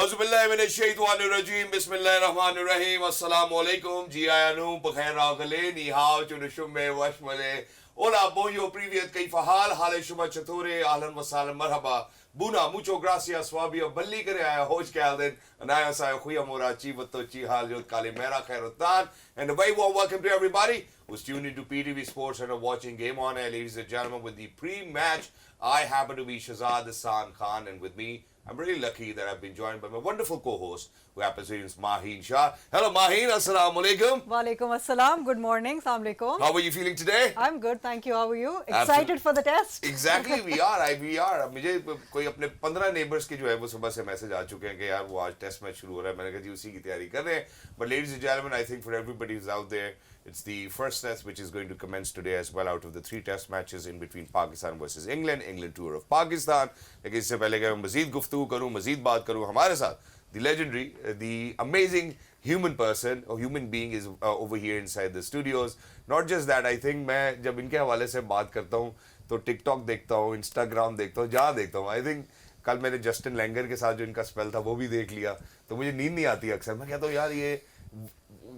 Auzubillahiminash-shaytanir-rajim. Bismillahir-rahmanir-rahim. Assalamu-alaikum. Jiayanu, Bakhair-Ragale, Nihao, Chunushumme, Washmale. Hola, bonjour, privyet, kaifa hal? Hale shuma chature, ahlan wa sahlan, marhaba. Buna, mucho gracias, swabio, balli kare aaya, hosh ke alden, anaya saya khuya mora, chi vatto chi hal, jod kale mera khairutan. And a very warm welcome to everybody who's tuned into PTV Sports and are watching Game On Air, ladies and gentlemen, with the pre-match. I happen to be Shahzad Hassan Khan, and with me, I'm really lucky that I've been joined by my wonderful co-host, who happens to be Maheen Shah. Hello, Maheen. Assalamu alaikum. Walaikum assalam. Good morning. Assalamu alaikum. How are you feeling today? I'm good. Thank you. How are you? Excited for the test? Exactly. We are. We are. मुझे कोई अपने 15 neighbors के जो है वो सुबह से message आ चुके हैं कि यार वो आज टेस्ट मैच शुरू हो रहा है. मैंने कहा जी उसी की तैयारी कर रहे हैं. But ladies and gentlemen, I think for everybody who's out there, it's the first test which is going to commence today as well out of the 3 test matches in between Pakistan versus England tour of Pakistan. लेकिन इससे पहले कि मैं मज़ीद गुफ्तगू करूँ, मज़ीद बात करूँ, हमारे साथ the legendary, the amazing human person or human being is over here inside the studios. Not just that, I think मैं जब इनके हवाले से बात करता हूँ तो TikTok देखता हूँ, Instagram देखता हूँ, जहाँ देखता हूँ. I think कल मैंने जस्टिन लैंगर के साथ जो इनका स्पेल था वो भी देख लिया, तो मुझे नींद नहीं आती अक्सर. मैं कहता हूँ यार ये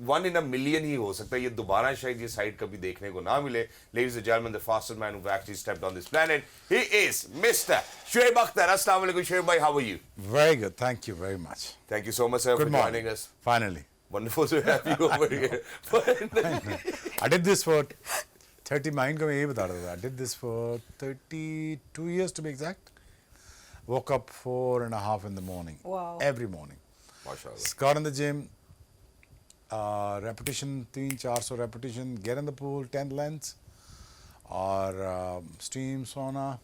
1 in a million ही हो सकता है, ये दोबारा शायद ये साइड कभी देखने को ना मिले. Ladies and gentlemen, the fastest man who actually stepped on this planet, he is Mr. Shoaib Akhtar. Assalamu alaikum, Shoaib bhai, how are you? Very good, thank you very much. Thank you so much, sir, Good for morning. joining us. Finally. Wonderful to have you over here. I did this for 30 mind को मैं यही बता रहा था. I did this for 32 years to be exact. Woke up 4:30 in the morning. Wow. Every morning. MashaAllah. Got in the gym. Repetition 300-400 repetition. Get in the pool 10 lengths. Or steam, sauna,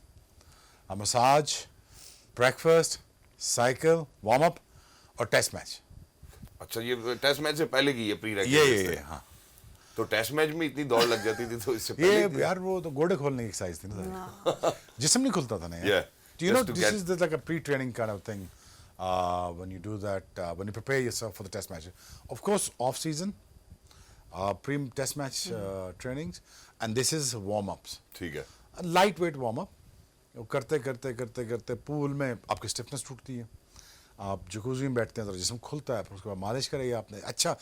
a massage, breakfast, cycle, warm up, और test match. अच्छा ये test match से पहले की ये pre ये हाँ. तो टेस्ट मैच में इतनी दौड़ लग जाती थी तो इससे ये पहले यार वो तो गोड़े खोलने की एक्सरसाइज थी ना. जिस्म नहीं खुलता था ना यार. Yeah. Do you know Just to this get- is like a pre-training kind of thing when you do that, when you prepare yourself for the test match. Of course, off-season, pre-test match trainings, and this is warm-ups. ठीक है. A lightweight warm-up. वो करते करते करते करते pool में आपकी stiffness टूटती है. आप जकूज़ी में बैठते हैं तो जिस्म खुलता है. फिर उसके बाद मालिश करेंगे आपने. अच्छा,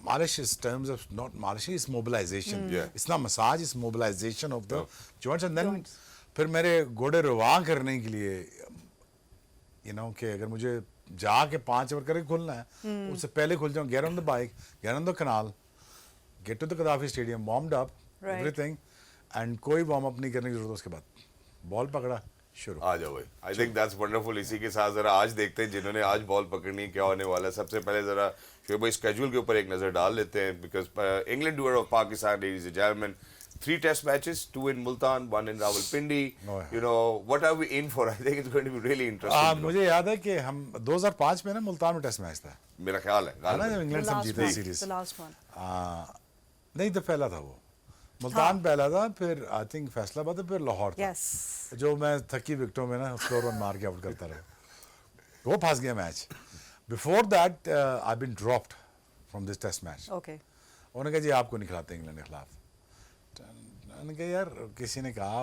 मालिश is terms of not मालिश, is mobilization. Yeah. It's not massage, it's mobilization of the Yeah. joints. And then Joints. फिर मेरे गोड़े रवा करने के लिए कि अगर मुझे जाके 5 ओवर करके खुलना है, उससे पहले खुल जाऊँ. Get on the bike, get on the canal, get to the Gaddafi Stadium, warmed up, Right. everything, and कोई वार्म अप नहीं करने की जरूरत. उसके बाद बॉल पकड़ा, शुरू. आ जाओ भाई. I think that's wonderful. इसी के साथ जरा आज देखते हैं जिन्होंने आज बॉल पकड़नी क्या होने वाला है. सबसे पहले जरा शोएब भाई स्केड्यूल के ऊपर एक नजर डाल लेते हैं because England tour of Pakistan, ladies and gentleman, 3 test matches, 2 in Multan, 1 in Rawalpindi. Oh, yeah. You know, what are we in for? I think it's going to be really interesting. to know. मुझे याद है कि हम 2005 में ना मुल्तान में test match था. मेरा ख्याल है है ना जब गालिबन. इंग्लैंड से हम जीते one. Series. The last one. नहीं तो पहला था वो. मुल्तान पहला था, फिर आई थिंक फैसलाबाद था, फिर लाहौर था. Yes. जो मैं थकी विकेटों में ना स्कोर रन मार के आउट करता रहा. वो फंस गया match. Before that I been dropped from this test match. Okay. उन्होंने कहा जी आपको नहीं खिलाते इंग्लैंड के खिलाफ. मैंने कहा यार किसी ने कहा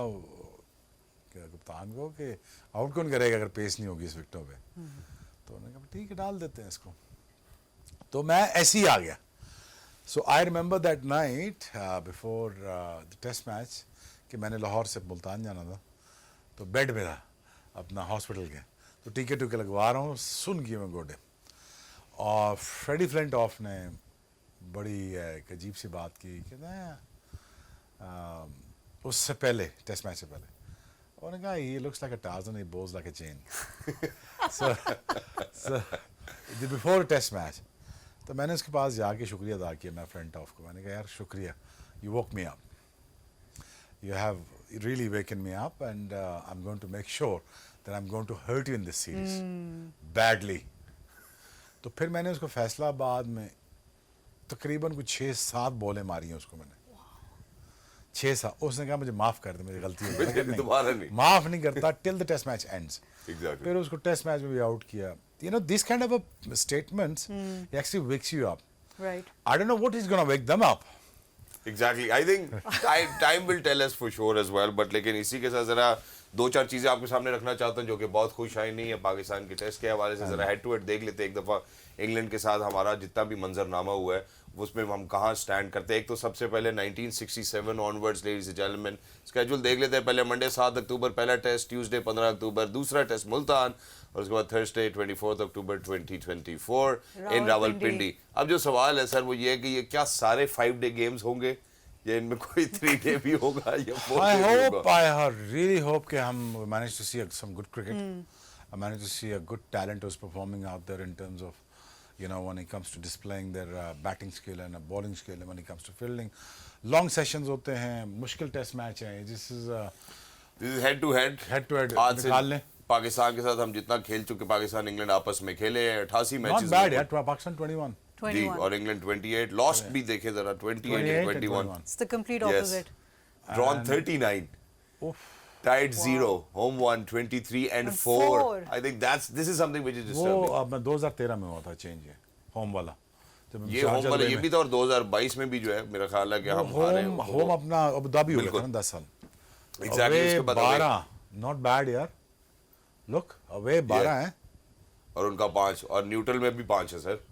कप्तान को कि आउट कौन करेगा अगर पेस नहीं होगी इस विकेटों पे. तो उन्होंने कहा ठीक है डाल देते हैं इसको. तो मैं ऐसे ही आ गया. So I remember that night before the test match कि मैंने लाहौर से मुल्तान जाना था. तो बेड में था अपना हॉस्पिटल के. तो टीके टूके लगवा रहा हूँ, सुन गए मैं गोडे. और फ्रेडी फ्लिंटॉफ ने बड़ी एक अजीब सी बात की कि ना उससे पहले टेस्ट मैच से पहले उन्होंने कहा he looks like a Tarzan, he bowls like a chain. So before test match तो मैंने उसके पास जाके शुक्रिया अदा किया मैं फ्लिंटॉफ को. मैंने कहा यार शुक्रिया, you woke me up, you have really waken me up, and I'm going to make sure that I'm going to hurt you in this series badly. तो फिर मैंने उसको फैसलाबाद में तकरीबन कुछ 6-7 बॉलें मारी हैं उसको मैंने. 6-7. उसने कहा मुझे माफ कर दे, मुझे गलती हो गई. दोबारा नहीं. माफ नहीं करता till the test match ends. Exactly. फिर उसको टेस्ट मैच में भी आउट किया. You know, this kind of a statements actually wakes you up. Right. I don't know what is going to wake them up. Exactly. I think time will tell us for sure as well. But लेकिन इसी के साथ जरा दो चार चीज़ें आपके सामने रखना चाहता हूँ जो कि बहुत खुश आई नहीं है पाकिस्तान के टेस्ट के हवाले से। ज़रा हेड टू हेड देख लेते हैं एक दफ़ा इंग्लैंड के साथ हमारा जितना भी मंजरनामा हुआ है उसमें हम कहाँ स्टैंड करते हैं। एक तो सबसे पहले 1967 onwards ladies and gentleman schedule देख लेते हैं। पहले मंडे 7 अक्टूबर पहला टेस्ट, ट्यूसडे 15 अक्टूबर दूसरा टेस्ट मुल्तान, और उसके बाद थर्सडे 24 अक्टूबर 2024 इन रावलपिंडी। अब जो सवाल है सर वो ये है कि ये क्या सारे 5 डे गेम्स होंगे या इनमें कोई 3 डे भी होगा या 4 I डे भी hope, होगा? I really hope कि हम manage to see some good cricket. I manage to see a good talent who's performing out there in terms of, you know, when it comes to displaying their batting skill and bowling skill, and when it comes to fielding. Long sessions होते हैं, मुश्किल test match हैं. This is head to head आज से निकाल लें. पाकिस्तान के साथ हम जितना खेल चुके, पाकिस्तान इंग्लैंड आपस में खेले हैं 88 Not मैचेस bad यार, पाकिस्तान 21. जी, 21. और इंग्लैंड 28 लॉस्ट भी देखे जरा 28 and 21 It's the complete Yes. opposite. drawn 39 Oof. tied 0 home won 23 and 4 4. I think this is something which is वो disturbing. अब 2013 में हुआ था चेंज, ये होम वाला. जब हम ये होम शारजाह वाला दुबई ये में- भी था और 2022 में भी जो है मेरा ख्याल है कि हम हारे होम अपना अबू धाबी हो गया बिल्कुल। था ना 10 साल. एग्जैक्टली Away उसके बाद 12, not bad यार. Look, away 12 है. और उनका 5 और न्यूट्रल में भी 5 है सर.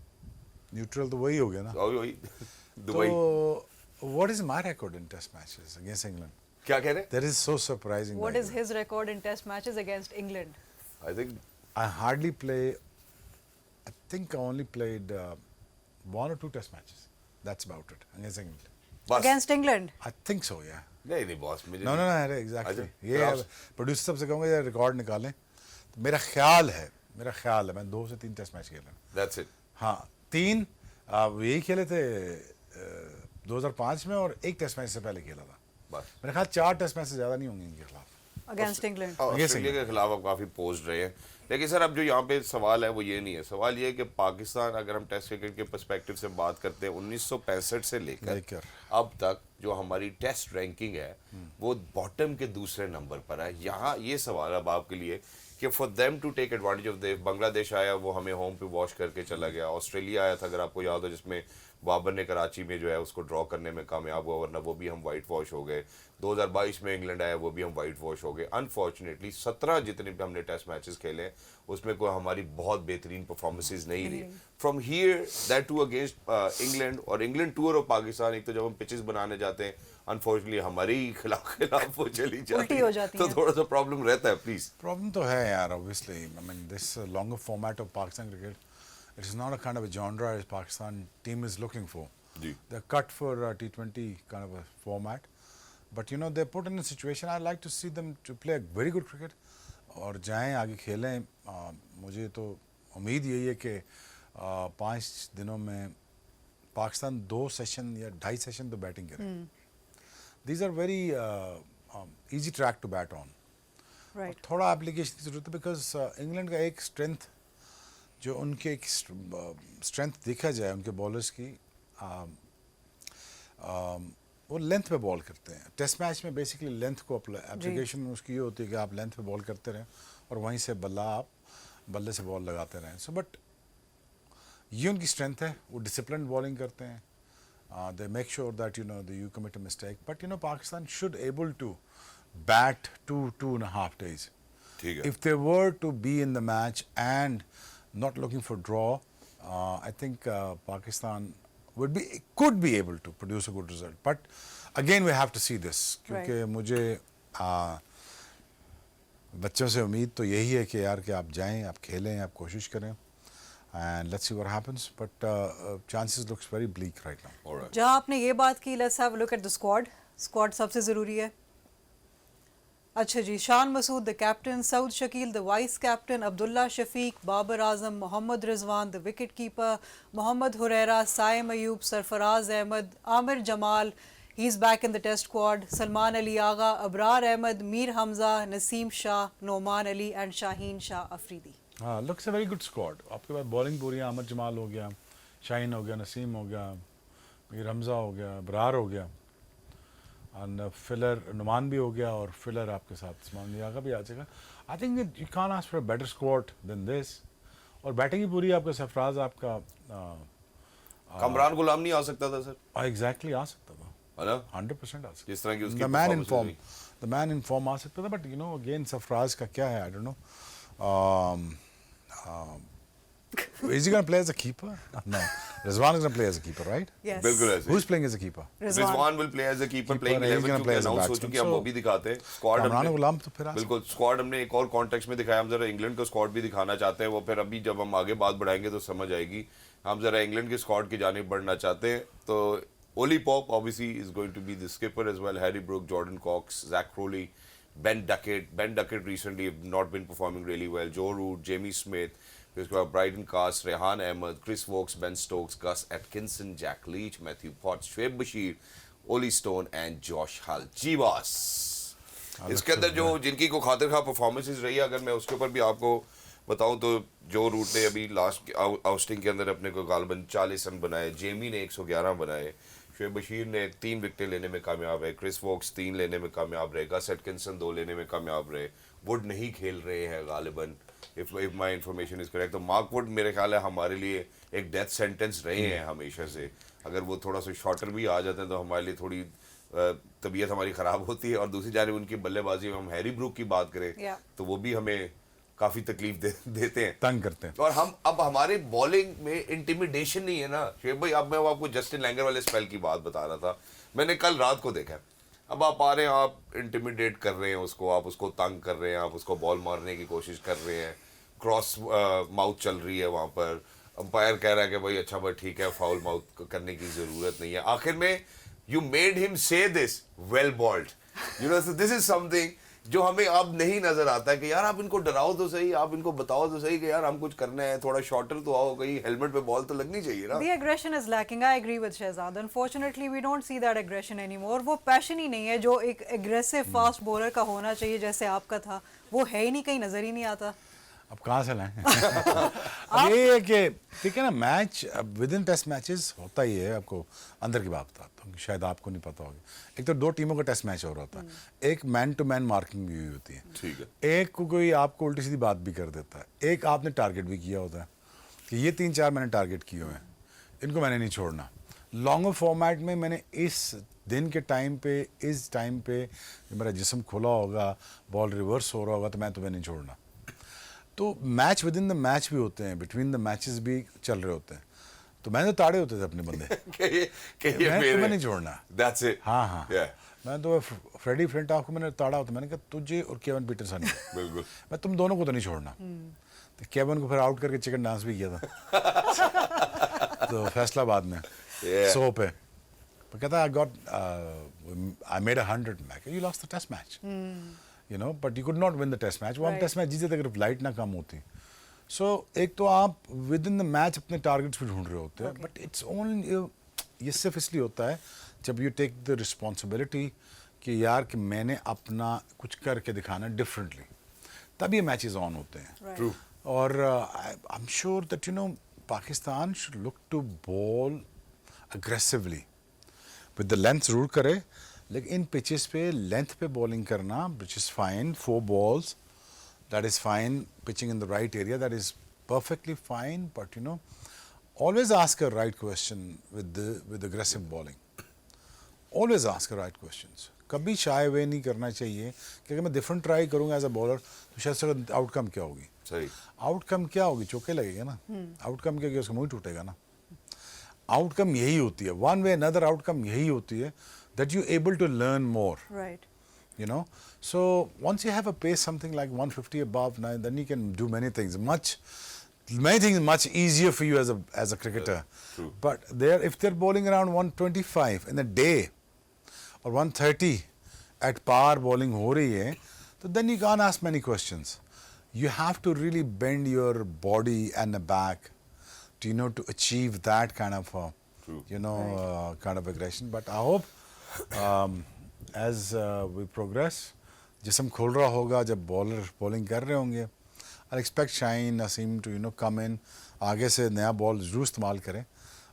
न्यूट्रल तो वही हो गया ना. वही Dubai. So, what is my record in test matches against England? क्या कह रहे हैं? That is so surprising. What by is the way. his record in test matches against England? I think I hardly play. I think I only played 1 or 2 test matches. That's about it against England. बस Against England? I think so, yeah. नहीं नहीं boss मुझे No, अरे exactly. अच्छा, ये फिर आप- producer साहब से कहूँगा ये रिकॉर्ड निकालें. तो मेरा ख्याल है मैं 2 से 3 टेस्ट मैच खेला. That's it. हाँ, 3 यही खेले थे 2005 में, और 1 टेस्ट मैच से पहले खेला था. बस मेरे ख्याल 4 टेस्ट मैच से ज़्यादा नहीं होंगे इनके खिलाफ. Against England? और Yes, ऑस्ट्रेलिया के खिलाफ अब काफी पोस्ट रहे हैं. लेकिन सर अब जो यहाँ पे सवाल है वो ये नहीं है. सवाल ये है कि पाकिस्तान, अगर हम टेस्ट क्रिकेट के पर्सपेक्टिव से बात करते हैं 1965 से लेकर अब तक जो हमारी टेस्ट रैंकिंग है वो बॉटम के दूसरे नंबर पर है. यहाँ ये सवाल अब आपके लिए कि for them to take advantage of the Bangladesh आया, वो हमें होम पे वॉश करके चला गया. ऑस्ट्रेलिया आया था अगर आपको याद हो, जिसमें बाबर ने कराची में जो है उसको ड्रॉ करने में कामयाब हुआ, वरना वो भी हम वाइट वॉश हो गए. 2022 में इंग्लैंड आया, वो भी हम वाइट वॉश हो गए. अनफॉर्चुनेटली 17 जितने भी हमने टेस्ट मैचेस खेले उसमें कोई हमारी बहुत बेहतरीन परफॉर्मेंसेज नहीं रही. From here that to against England और इंग्लैंड टूर और पाकिस्तान, एक तो जब हम पिचेस बनाने जाते हैं अनफॉर्चुनेटली हमारे ही खिलाफ वो चली उल्टी हो जाती तो हैं. थोड़ा सा प्रॉब्लम रहता है. प्लीज Problem तो है यार, obviously. I mean, this longer format of Pakistan cricket, it is not a kind of a genre as Pakistan team is looking for. Ji. They're cut for T20 kind of a format, but you know they're put in a situation. I like to see them to play very good cricket और जाएं आगे खेलें. मुझे तो उम्मीद यही है कि 5 दिनों में पाकिस्तान 2 सेशन या 2.5 सेशन तो बैटिंग करें. These are very easy track to bat on. Right. थोड़ा एप्लीकेशन की जरूरत है, बिकॉज इंग्लैंड का एक स्ट्रेंथ जो उनके एक स्ट्रेंथ देखा जाए उनके बॉलर्स की, वो लेंथ पे बॉल करते हैं. टेस्ट मैच में बेसिकली लेंथ को एप्लीकेशन उसकी ये होती है कि आप लेंथ पे बॉल करते रहें और वहीं से बल्ले से बॉल लगाते रहें. सो बट ये उनकी स्ट्रेंथ है. वो डिसिप्लिन बॉलिंग करते हैं. They make sure that you commit a mistake, but Pakistan should able to bat 2.5 days. ठीक है. If they were to be in the match and not looking for draw, I think Pakistan could be able to produce a good result. But again, we have to see this. क्योंकि मुझे बच्चों से उम्मीद तो यही है कि यार कि आप जाएं, आप खेलें, आप कोशिश करें. And let's see what happens, but chances looks very bleak right now. All right. जहाँ आपने ये बात की, let's have a look at the squad. Squad सबसे ज़रूरी है. अच्छा जी, Shan Masood the captain, Saud Shakeel the vice captain, Abdullah Shafiq, Babar Azam, Mohammad Rizwan the wicket keeper, Mohammad Huraira, Saim Ayub, Sarfaraz Ahmad, Aamir Jamal, he's back in the test squad, Salman Ali Agha, Abrar Ahmad, Mir Hamza, Naseem Shah, Noman Ali and Shaheen Shah Afridi. हाँ, looks a very good squad. आपके पास बॉलिंग पूरी है. आमिर जमाल हो गया, शाहीन हो गया, नसीम हो गया, मीर हमजा हो गया, अबरार हो गया, और फिलर नुमान भी हो गया, और फिलर आपके साथ उस्मान लियागा भी आ जाएगा. I think you can't ask for a better squad than this. और बैटिंग ही पूरी है. आपका सरफराज आपका कमरान गुलाम नहीं आ सकता था सर. एग्जैक्टली आ सकता था. है ना? 100% आ सकता जिस तरह की उसकी the man in performances form, हुई। the man in form आ सकता था, but you know again Sarfaraz का क्या है, I don't know. Is he going to play as a keeper? No, Rizwan is going to play as a keeper, right? Yes. बिल्कुल ऐसे। Who's playing as a keeper? Rizwan. Rizwan will play as a keeper, playing Keeper, he's 11 gonna क्योंकि play as a announce हो batsman, चुकी है, हम so वो भी दिखाते हैं। स्क्वाड कामरान गुलाम तो फिर आ बिल्कुल, स्क्वाड हमने एक और कॉन्टेक्स्ट में दिखाया, हम जरा इंग्लैंड का स्क्वाड भी दिखाना चाहते हैं, वो फिर अभी जब हम आगे बात बढ़ाएंगे तो समझ आएगी। हम जरा इंग्लैंड के स्क्वाड की जानिब बढ़ना चाहते हैं, तो Oli Pop obviously is going to be the skipper as well. Harry Brook, Jordan Cox, Zach Crowley, Ben Duckett. Ben Duckett recently have not been performing really well. Joe Root, Jamie Smith, फिर उसके बाद Bryden Cass, Rehan Ahmed, Chris Vokes, Ben Stokes, Gus Atkinson, Jack Leach, Matthew Potts, Shoaib Bashir, Oli Stone and Josh Hull. जी boss, इसके अंदर जो जिनकी को खातिर खा परफॉर्मेंसेस रही है, अगर मैं उसके ऊपर भी आपको बताऊं तो जो रूट ने अभी लास्ट आउस्टिंग के अंदर अपने को गालबन 40 रन बनाए, जेमी ने 111 बनाए, शोएब बशीर ने 3 विकेटें लेने में कामयाब रहे, क्रिस वोक्स 3 लेने में कामयाब रहे, गस एटकिंसन 2 लेने में कामयाब रहे, वुड नहीं खेल रहे हैं गालिबन, if my information is correct. तो मार्क वुड मेरे ख्याल है हमारे लिए एक डेथ सेंटेंस रहे हैं हमेशा से, अगर वो थोड़ा सा शॉर्टर भी आ जाते हैं तो हमारे लिए थोड़ी तबीयत हमारी ख़राब होती है। और दूसरी जानिब उनकी बल्लेबाजी में हम हैरी ब्रूक की बात करें तो वो भी हमें काफ़ी तकलीफ देते हैं, तंग करते हैं। और हम अब हमारे बॉलिंग में इंटिमिडेशन नहीं है ना शेख भाई। अब मैं आपको जस्टिन लैंगर वाले स्पेल की बात बता रहा था, मैंने कल रात को देखा। अब आप आ रहे हैं, आप इंटिमिडेट कर रहे हैं उसको, आप उसको तंग कर रहे हैं, आप उसको बॉल मारने की कोशिश कर रहे हैं, क्रॉस माउथ चल रही है वहाँ पर, अंपायर कह रहा है कि भाई अच्छा भाई ठीक है, फाउल माउथ करने की ज़रूरत नहीं है। आखिर में you made him say this well bowled, you know, so this is something जो हमें अब नहीं नजर आता है कि यार आप इनको डराओ तो सही, आप इनको बताओ तो सही कि यार हम कुछ करना है, थोड़ा शॉर्टर तो आओ, कहीं हेलमेट पे बॉल तो लगनी चाहिए ना। The aggression is lacking. I agree with Shehzad. Unfortunately, we don't see that aggression anymore. वो पैशन ही नहीं है जो एक एग्रेसिव फास्ट बॉलर का होना चाहिए जैसे आपका था, वो है ही नहीं, कहीं नजर ही नहीं आता। अब कहाँ से लाएं? अब ये है कि ठीक है ना, match within test matches होता ही है। आपको अंदर की बात बताता हूँ, शायद आपको नहीं पता होगी। एक तो 2 टीमों का टेस्ट मैच हो रहा होता है, एक मैन टू मैन मार्किंग भी हुई होती है, ठीक है, एक को कोई आपको उल्टी सीधी बात भी कर देता है, एक आपने टारगेट भी किया होता है कि ये 3-4 मैंने टारगेट किए हुए हैं, इनको मैंने नहीं छोड़ना। लॉन्गर फॉर्मेट में मैंने इस दिन के टाइम पे, इस टाइम पे मेरा जिस्म खुला होगा, बॉल रिवर्स हो रहा होगा, तो मैं तुम्हें नहीं छोड़ना। तो match with in the match भी होते हैं, बिटवीन द मैचेस भी चल रहे होते हैं, तो मैंने तो ताड़े होते थे अपने बंदे मैं तुम्हें नहीं छोड़ना। That's it. हाँ हाँ Yeah. मैं तो फ्रेडी फ्लिंटॉफ को मैंने ताड़ा होता, मैंने कहा तुझे और केवन पीटरसन को बिल्कुल, मैं तुम दोनों को तो नहीं छोड़ना। तो केवन को फिर आउट करके चिकन डांस भी किया था तो फैसलाबाद में सो पे कहता I made 100 match, you lost the test match, you know, but you could not win the test match. वो हम टेस्ट मैच जीते थे अगर फ्लाइट ना कम होती। सो एक तो आप विद इन द मैच अपने टारगेट्स भी ढूंढ रहे होते हैं, बट इट्स ओनली, ये सिर्फ इसलिए होता है जब यू टेक द रिस्पॉन्सिबिलिटी कि यार कि मैंने अपना कुछ करके दिखाना डिफरेंटली, तब ये मैचेस ऑन होते हैं। True. और I am sure that you know Pakistan should look to bowl aggressively with the length जरूर करे, लेकिन इन पिचेस पे लेंथ पे बॉलिंग करना which is fine, 4 balls, that is fine, pitching in the right area, that is perfectly fine, but you know, always ask a right question with aggressive bowling, always ask the right questions, कभी shy away नहीं करना चाहिए कि अगर मैं different try करूँगा as a bowler तो शायद से आउटकम क्या होगी, सही आउटकम क्या होगी, चौके लगेगा ना, आउटकम क्या होगी, उसका मुंह टूटेगा ना। आउटकम यही होती है, वन वे अनदर आउटकम यही होती है, that you able to learn more, Right. you know. So once you have a pace something like 150 above, now then you can do many things much easier for you as a cricketer. True. But if they're bowling around 125 in a day or 130 at par bowling ho rahi hai, so then you can't ask many questions. You have to really bend your body and the back to, you know, to achieve that kind of True. you know, kind of aggression. But I hope as we progress, जिस्म खुल रहा होगा, जब bowler bowling कर रहे होंगे, I expect Shaheen Naseem too, you know, come in, आगे से नया बॉल जरूर इस्तेमाल करें,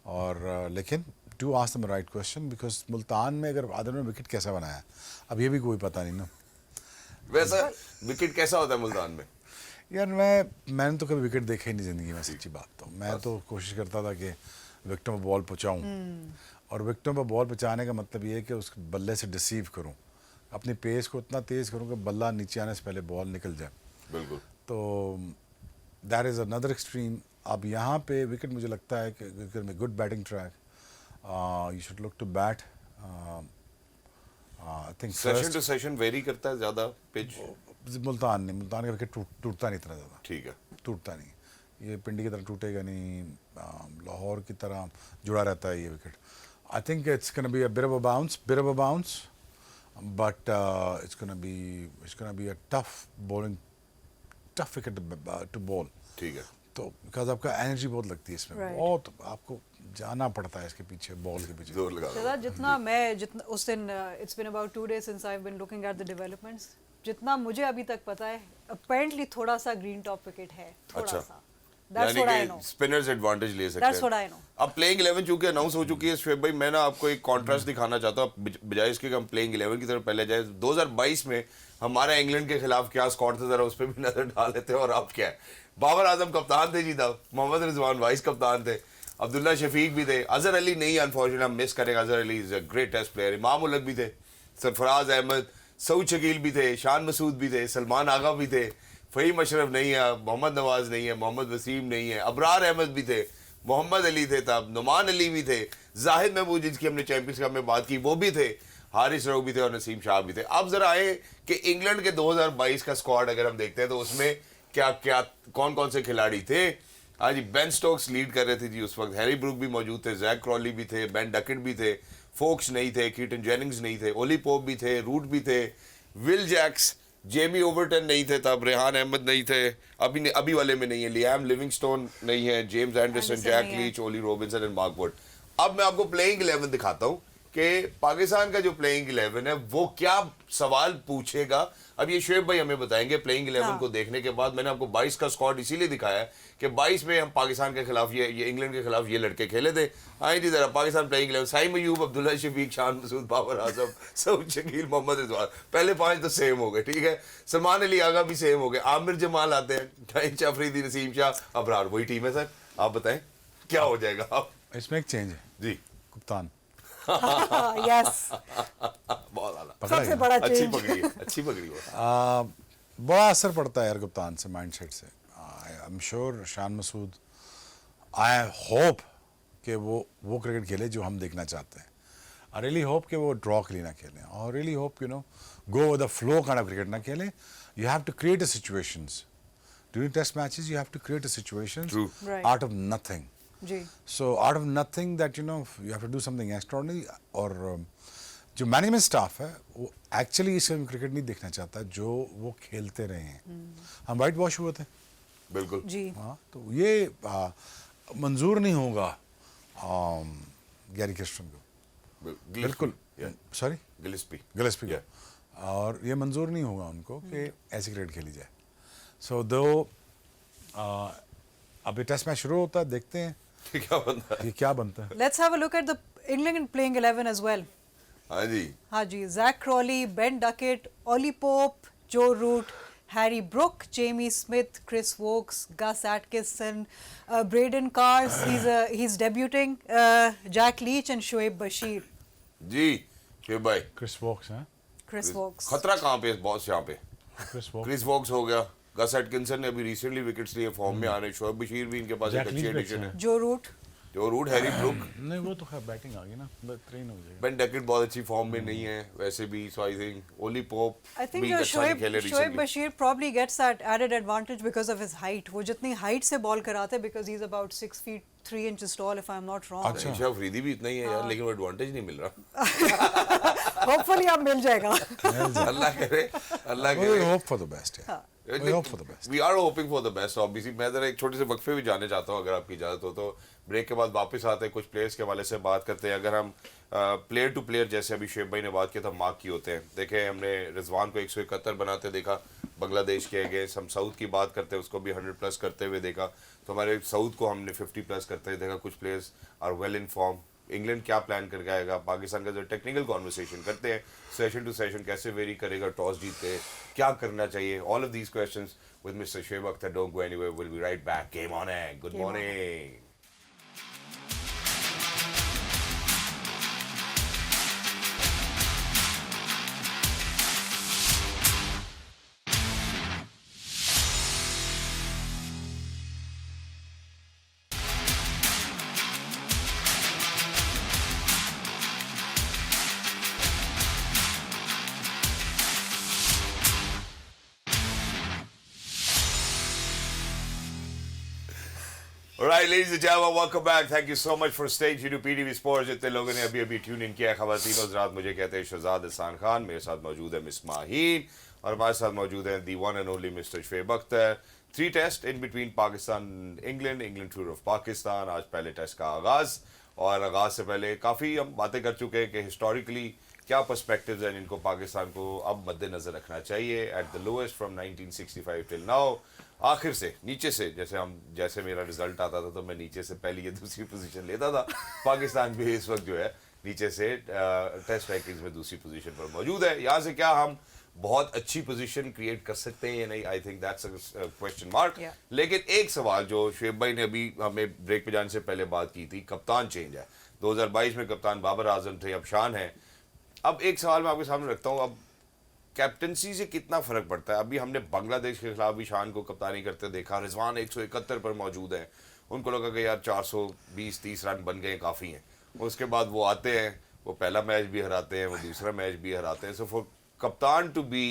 और लेकिन do ask them right question, because Multan में अगर आदम ने विकेट कैसा बनाया, अब ये भी कोई पता नहीं ना। वैसा विकेट कैसा होता है मुल्तान में? यार मैंने तो कभी विकेट देखा ही नहीं ज़िंदगी में, सच्ची बात तो मैं तो कोशिश करता था कि विकेटों पर बॉल पहुँचाऊँ, और विकेटों पर बॉल पहुंचाने का मतलब ये है कि उस बल्ले से डिसीव करूं, अपनी पेस को इतना तेज़ करूं कि बल्ला नीचे आने से पहले बॉल निकल जाए। बिल्कुल। तो दैट इज़ अनदर एक्सट्रीम। अब यहाँ पे विकेट मुझे लगता है कि good batting track, you should look to bat. I think session to session vary करता है ज़्यादा पिच। मुल्तान का विकेट टूटता नहीं इतना ज़्यादा, ठीक है। टूटता नहीं, ये पिंडी की तरह टूटेगा नहीं, लाहौर की तरह जुड़ा रहता है ये wicket. I think it's gonna be a bit of a bounce, but it's gonna be a tough wicket to bowl. ठीक है। तो बिकॉज आपका एनर्जी बहुत लगती है इसमें, Right. बहुत आपको जाना पड़ता है इसके पीछे, बॉल के पीछे। जोर लगा दो। शहजाद, जितना उस दिन it's been about 2 days since I have been looking at the developments, जितना मुझे अभी तक पता है अपेरेंटली थोड़ा सा ग्रीन टॉप विकेट है, थोड़ा अच्छा। सा। दैट्स व्हाट आई नो, यानी कि स्पिनर्स एडवांटेज ले सकते हैं। That's what I know. अब प्लेइंग 11 चूंकि अनाउंस हो चुकी है शोएब भाई, मैं ना आपको एक कॉन्ट्रास्ट दिखाना चाहता हूँ बजाय इसके कि हम प्लेइंग 11 की तरफ पहले जाए। 2022 में हमारा इंग्लैंड के खिलाफ क्या स्कोर था, जरा उस पर भी नजर डाल लेते हैं। और अब क्या है, बाबर आजम कप्तान थे जी तब, मोहम्मद रिजवान वाइस कप्तान थे, अब्दुल्ला शफीक भी थे, अजहर अली नहीं अनफॉर्चुनेट हम मिस करेंगे, Azhar Ali is a great test player, Imam ul Haq भी थे, सरफराज अहमद, सऊद शकील भी थे, शान मसूद भी थे, सलमान आगा भी थे, फ़हीम अशरफ नहीं है, मोहम्मद नवाज नहीं है, मोहम्मद वसीम नहीं है, अबरार अहमद भी थे, मोहम्मद अली थे तब, नुमान अली भी थे, जाहिद महमूद जिसकी हमने चैंपियंस कप में बात की वो भी थे, हारिस रऊफ भी थे और नसीम शाह भी थे। अब जरा आए कि इंग्लैंड के 2022 का स्क्वाड अगर हम देखते हैं तो उसमें क्या क्या कौन कौन से खिलाड़ी थे। हाँ जी, बेन स्टोक्स लीड कर रहे थे जी उस वक्त, हैरी ब्रूक भी मौजूद थे, जैक क्रॉली भी थे, बेन डकेट भी थे, फोक्स नहीं थे, कीटन जेनिंग्स नहीं थे, ओली पोप भी थे, रूट भी थे, विल जैक्स, जेमी ओवरटन नहीं थे तब, रेहान अहमद नहीं थे, अभी वाले में नहीं है, लियाम लिविंगस्टोन नहीं है, जेम्स एंडरसन, जैक नहीं है। Leach, Ollie Robinson and Mark Wood. अब मैं आपको प्लेइंग 11 दिखाता हूँ कि पाकिस्तान का जो प्लेइंग 11 है वो क्या सवाल पूछेगा। अब ये शोएब भाई हमें बताएंगे प्लेइंग 11 को देखने के बाद। मैंने आपको 22 का स्क्वाड इसीलिए दिखाया है कि 22 में हम पाकिस्तान के खिलाफ ये इंग्लैंड के खिलाफ ये लड़के खेले थे। आए जी जरा पाकिस्तान प्लेइंग 11, साइम अयूब, अब्दुल्ला शफीक, शान मसूद, बाबर आजम, सऊद शकील, मोहम्मद रिजवान, पहले 5 तो सेम हो गए, ठीक है। सलमान अली आगा भी सेम हो गए, आमिर जमाल आते हैं, टाइम अफरीदी, नसीम शाह, अबरार, वही टीम है सर। आप बताएं क्या हो जाएगा। आप इसमें एक चेंज है जी, कप्तान, यस, बहुत आला, सबसे बड़ा अच्छी चेंज। पकड़ी है, अच्छी पकड़ी है। बड़ा असर पड़ता है यार कप्तान से, माइंडसेट से। आई am sure Shan Masood, I hope कि वो क्रिकेट खेले जो हम देखना चाहते हैं। आई रियली होप कि वो ड्रॉ के लिए ना खेलें, और really hope go with the flow kind of cricket ना खेलें। You have to create a situations during test matches, you have to create a situations True. Right. Out of nothing. जी, So out of nothing that you have to do something extraordinary। और जो management staff है वो actually इस cricket नहीं देखना चाहता जो वो खेलते रहे हैं। हम वाइट वॉश हुए थे, बिल्कुल जी, हाँ, तो ये मंजूर नहीं होगा गैरी क्रिस्टन को, बिल्कुल, सॉरी गिलेस्पी Yeah. को, और ये मंजूर नहीं होगा उनको कि ऐसी क्रिकेट खेली जाए। सो दो अभी टेस्ट मैच शुरू होता है, देखते हैं क्या बनता है। ये क्या बनता है। Let's have a look at the England playing 11 as well. हाँ जी, हाँ जी, Jack Crawley, Ben Duckett, Ollie Pope, Joe Root, Harry Brook, Jamie Smith, Chris Woakes, Gus Atkinson, Brydon Carse, he is debuting, Jack Leach and Shoaib Bashir. जी शोएब भाई, Chris Woakes हैं, Chris Woakes, खतरा कहाँ पे है बॉस, यहाँ पे क्रिस वोक्स, क्रिस वॉक्स हो गया, गस एटकिंसन ने अभी रिसेंटली विकेट्स लिए, फॉर्म में आ रहे, शोएब बशीर भी इनके पास एक जैक अच्छी लीच भी एडिशन अच्छा है, जो रूट, जो रूट, हैरी ब्रुक, नहीं वो तो खैर बैटिंग आ गई ना, ट्रेन हो जाएगा। बेन डकेट बहुत अच्छी फॉर्म में नहीं है वैसे भी, so I think Ollie Pope I think भी अच्छा नहीं खेले Shoaib recently. Bashir probably gets that added advantage because of his height. वो जितनी height से बॉल कराते हैं because he's about 6 feet 3 inches tall if I'm not wrong. अच्छा। अच्छा अफरीदी भी इतना ही है यार, लेकिन वो एडवांटेज नहीं मिल रहा। Hopefully अब मिल जाएगा। अल्लाह करे, अल्लाह We करे। hope for the best, yeah. We hope for the best. We are hoping for the best, obviously। मैं जरा एक छोटे से वक्फे भी जाने चाहता हूँ अगर आपकी इजाज़त हो तो। ब्रेक के बाद वापस आते हैं, कुछ प्लेयर्स के हवाले से बात करते हैं। अगर हम प्लेयर टू प्लेयर जैसे अभी शोएब भाई ने बात किया था मार्क की होते हैं, देखें हमने रिजवान को 171 बनाते देखा बांग्लादेश के अगेंस्ट, हम सऊद की बात करते हैं उसको भी 100+ करते हुए देखा, तो हमारे सऊद को हमने 50+ करते हुए देखा। कुछ players are well in form. England क्या प्लान करके आएगा, पाकिस्तान का जो टेक्निकल कॉन्वर्सेशन करते हैं, सेशन टू सेशन कैसे वेरी करेगा, टॉस जीतते क्या करना चाहिए, all of these questions with Mr. Shoaib Akhtar. Don't go anywhere. We'll be right back. Game on, Good Game on. morning. Right, ladies and gentlemen, welcome back. Thank you so much for staying tuned to PTV Sports. जितने लोगों ने अभी tune in किया है, ख़वातीन और हज़रात, मुझे कहते हैं शहजाद हसन खान, मेरे साथ मौजूद है मिस माहीन और हमारे साथ मौजूद है the one and only mister Shoaib Akhtar. 3 test in between Pakistan England tour of Pakistan. आज पहले टेस्ट का आगाज़, और आगाज़ से पहले काफ़ी हम बातें कर चुके हैं कि हिस्टोरिकली क्या पर्सपेक्टिव्स हैं जिनको पाकिस्तान को अब मद्देनज़र रखना चाहिए. At the lowest from 1965 till now, आखिर से नीचे से, जैसे मेरा रिजल्ट आता था तो मैं नीचे से पहली या दूसरी पोजीशन लेता था. पाकिस्तान भी इस वक्त जो है नीचे से टेस्ट रैंकिंग्स में दूसरी पोजीशन पर मौजूद है. यहाँ से क्या हम बहुत अच्छी पोजीशन क्रिएट कर सकते हैं या नहीं, I think that's a question mark. लेकिन एक सवाल जो शुएब भाई ने अभी हमें ब्रेक पे जाने से पहले बात की थी, कप्तान चेंज है. 2022 में कप्तान बाबर आजम थे, अब शान है. अब एक सवाल मैं आपके सामने रखता हूँ, अब कैप्टनसी से कितना फर्क पड़ता है. अभी हमने बांग्लादेश के खिलाफ भी शान को कप्तानी करते देखा. रिजवान 171 पर मौजूद है, उनको लगा कि यार 420-30 रन बन गए काफ़ी हैं. उसके बाद वो आते हैं, वो पहला मैच भी हराते हैं, वो दूसरा मैच भी हराते हैं. सो फॉर कप्तान टू बी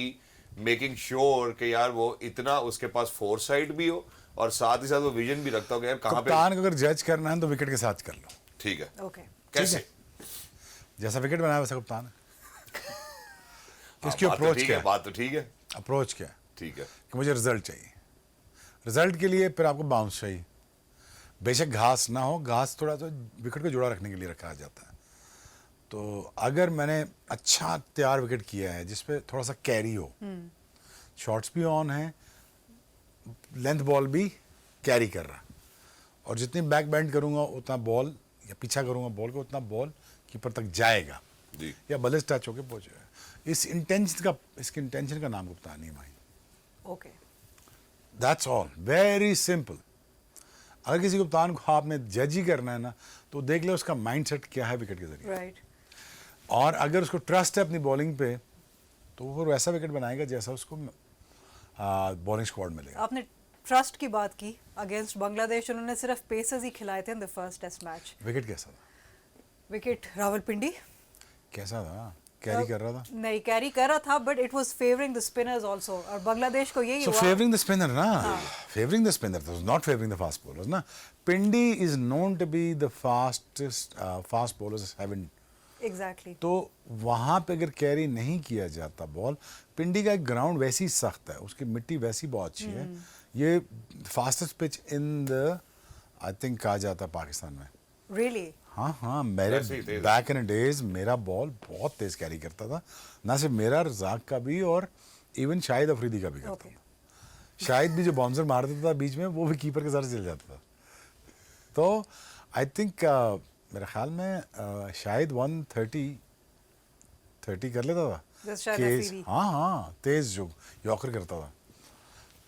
मेकिंग श्योर कि यार वो इतना उसके पास फोरसाइट भी हो और साथ ही साथ वो विजन भी रखता हो कि यार कहाँ पे. कप्तान को अगर जज करना है तो विकेट के साथ कर लो. ठीक है, ओके. कैसे? जैसा विकेट बनाया वैसा कप्तान है. इसकी बात तो अप्रोच ठीक क्या है, है? बात तो ठीक है. अप्रोच क्या है ठीक है, कि मुझे रिजल्ट चाहिए. रिजल्ट के लिए फिर आपको बाउंस चाहिए. बेशक घास ना हो, घास थोड़ा सा विकेट को जुड़ा रखने के लिए रखा जाता है. तो अगर मैंने अच्छा तैयार विकेट किया है जिस पे थोड़ा सा कैरी हो, शॉट्स भी ऑन है, लेंथ बॉल भी कैरी कर रहा, और जितनी बैक बैंड करूंगा उतना बॉल, या पीछा करूंगा बॉल को उतना बॉल कीपर तक जाएगा जी. या बल्ले टच होके पहुंचेगा. इसके इंटेंशन का नाम कप्तानी है भाई. Okay. That's all, very simple. अगर किसी कप्तान को आपने जज ही करना है ना, तो देख ले उसका माइंडसेट क्या है विकेट के जरिए. राइट. और अगर उसको ट्रस्ट है अपनी बॉलिंग पे, तो वो वैसा विकेट बनाएगा जैसा उसको बॉलिंग स्क्वाड मिलेगा. आपने ट्रस्ट की बात की. अगेंस्ट बांग्लादेश उन्होंने सिर्फ पेसर्स ही खिलाए थे in the first test match. Wicket कैसा था? विकेट रावलपिंडी कैसा था? कैरी कर रहा था? नहीं, कैरी कर रहा था, but it was favouring the spinners also. और बांग्लादेश को यही So हुआ. favoring the spinner, na? Favoring the spinner, was not favoring the fast bowlers, na? Pindi is known to be the fastest fast bowlers haven't. Exactly. तो वहाँ पे अगर carry नहीं किया जाता बॉल, पिंडी का ग्राउंड वैसी सख्त है, उसकी मिट्टी वैसी बहुत अच्छी है. ये fastest pitch in the, I think कहा जाता है पाकिस्तान में. रियली? हाँ, मेरे वैसे ही तेज. बैक इन डेज मेरा बॉल बहुत तेज कैरी करता था. ना सिर्फ मेरा, रजाक का भी, और इवन शाहिद अफरीदी का भी करता ओके. था. शाहिद भी जो बाउंसर मार देता था बीच में, वो भी कीपर के साथ चल जाता था. तो आई थिंक मेरे ख्याल में शायद 130 कर लेता था. Just शायद केस, अफरीदी. हाँ, तेज जो यॉर्कर करता था,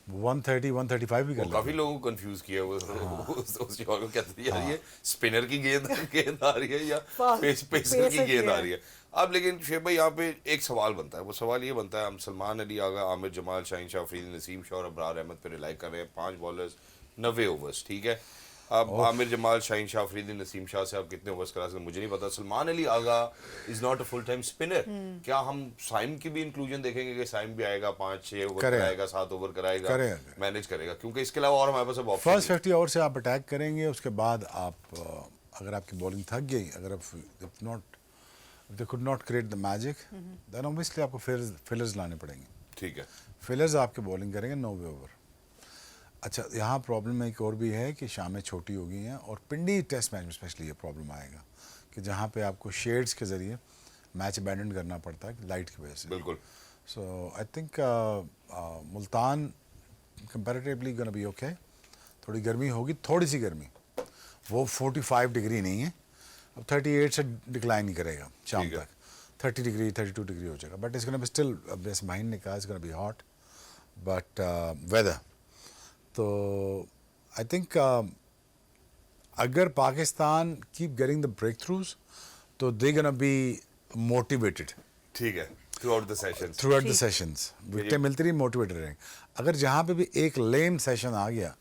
130-135 भी कर लेता. काफी लोगों को कंफ्यूज किया वो उस जगह को कहते हैं यार ये स्पिनर की गेंद आ रही है या पेसर की गेंद आ रही है. अब लेकिन शुएब भाई यहाँ पे एक सवाल बनता है. वो सवाल ये बनता है, हम सलमान अली आगा, आमिर जमाल, शाहीन शाह अफरीदी, नसीम शाह और अबरार अहमद पे रिलाई कर रहे हैं. 5 बॉलर्स 90 ओवर्स. ठीक है, अब आमिर जमाल, शाहीन शाह अफरीदी, नसीम शाह से आप कितने ओवर्स करा सकते मुझे नहीं पता. Salman Ali Agha is not a full time spinner. क्या हम साइम की भी इंक्लूजन देखेंगे कि साइम भी आएगा, 5-6 ओवर कराएगा, 7 ओवर कराएगा, मैनेज करेगा? क्योंकि इसके अलावा और हमारे पास अब ऑप्शन. फर्स्ट 50 ओवर से आप अटैक करेंगे, उसके बाद आप अगर आपकी बॉलिंग थक गई, अगर if they could not create the magic, then obviously आपको फिलर्स लाने पड़ेंगे. ठीक है, फिलर्स आपके बॉलिंग करेंगे 90 ओवर. अच्छा, यहाँ प्रॉब्लम एक और भी है कि शामें छोटी हो गई हैं, और पिंडी टेस्ट मैच में स्पेशली ये प्रॉब्लम आएगा कि जहाँ पे आपको शेड्स के ज़रिए मैच अबैंडन करना पड़ता है लाइट की वजह से. बिल्कुल. So I think Multan comparatively gonna be okay. थोड़ी गर्मी होगी, थोड़ी सी गर्मी, वो 45 डिग्री नहीं है. अब 38 से डिक्लाइन ही करेगा शाम तक. 30 डिग्री 32 डिग्री हो जाएगा, but it's gonna be still, जैसे माहिन ने कहा, it's gonna be hot but weather. तो आई थिंक अगर Pakistan keep getting the breakthroughs, तो दे गोना बी मोटिवेटेड. ठीक है, थ्रू आउट द सेशंस विकेटें मिलती रही, मोटिवेटेड रहेंगे. अगर जहाँ पे भी एक लेम सेशन आ गया,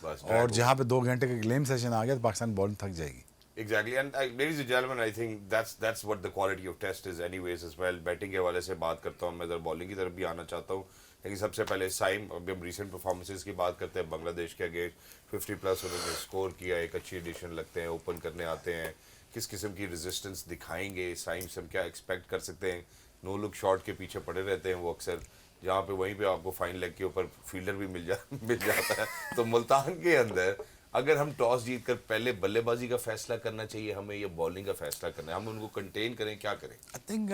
और जहाँ पे 2 घंटे का लेम सेशन आ गया, तो पाकिस्तान बॉलिंग थक जाएगी. Exactly, and ladies and gentlemen, I think that's what the quality of test is anyways as well. Batting के हवाले से बात करता हूँ मैं, इधर बॉलिंग की तरफ भी आना चाहता हूँ. लेकिन सबसे पहले साइम, अभी हम रिसेंट परफॉर्मेंसेस की बात करते हैं, बांग्लादेश के अगेंस्ट 50+ उन्होंने स्कोर किया, एक अच्छी एडिशन लगते हैं, ओपन करने आते हैं, किस किस्म की रेजिस्टेंस दिखाएंगे साइम से, हम क्या एक्सपेक्ट कर सकते हैं। नो लुक शॉट के पीछे पड़े रहते हैं वो अक्सर, जहाँ पे वहीं पे आपको फाइन लेग के ऊपर फील्डर भी मिल जाता है। तो मुल्तान के अंदर अगर हम टॉस जीत कर पहले बल्लेबाजी का फैसला करना चाहिए हमें, या बॉलिंग का फैसला करना है, हम उनको कंटेन करें, क्या करें? आई थिंक